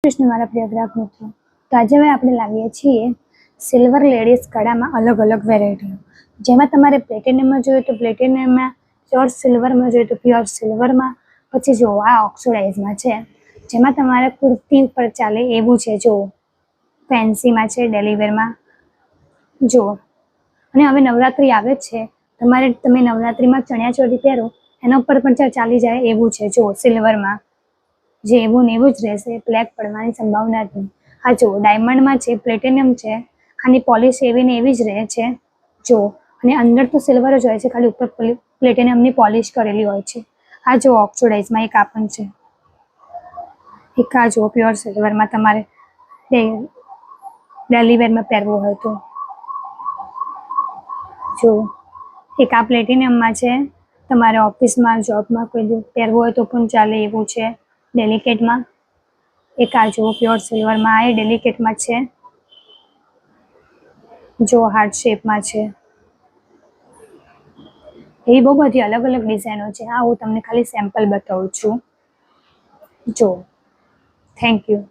કૃષ્ણ મારા પ્રિય ગ્રાહક મિત્રો, તો આજે આપણે લાવીએ છીએ સિલ્વર લેડીઝ કડામાં અલગ અલગ વેરાયટીઓ, જેમાં તમારે પ્લેટિનમમાં જોઈએ તો પ્લેટિનમમાં, પ્યોર સિલ્વરમાં જોઈએ તો પ્યોર સિલ્વરમાં, પછી જો આ ઓક્સિડાઇઝમાં છે, જેમાં તમારે કુર્તી ઉપર ચાલે એવું છે. જો ફેન્સીમાં છે, ડેલીવેરમાં જુઓ. અને હવે નવરાત્રિ આવે છે, તમે નવરાત્રિમાં ચણિયાચોળી પહેરો એના ઉપર પણ ચાલી જાય એવું છે. જો સિલ્વરમાં જે એવું ને એવું જ રહેશે, બ્લેક પડવાની સંભાવના નથી. આ જો ડાયમંડમાં છે, પ્લેટિનિયમ છે, આની પોલિશ એવી ને એવી જ રહે છે. જો અને અંદર તો સિલ્વર જ હોય છે, ખાલી ઉપર પ્લેટિનિયમની પોલિશ કરેલી હોય છે. આ જો ઓક્સિડાઇઝમાં એક આ પણ છે, એક આ જો પ્યોર સિલ્વરમાં તમારે ડેલી વેરમાં પહેરવું હોય તો. જો એક આ પ્લેટિનિયમમાં છે, તમારે ઓફિસમાં જોબમાં કોઈ પહેરવું હોય તો પણ ચાલે એવું છે. ડેલિકેટમાં એક આ જો પ્યોર સિલ્વરમાં, આ ડેલિકેટમાં છે. જો હાર્ટ શેપમાં છે. એ બહુ બધી અલગ અલગ ડિઝાઇનો છે. આ હું તમને ખાલી સેમ્પલ બતાવું છું. જો થેન્ક યુ.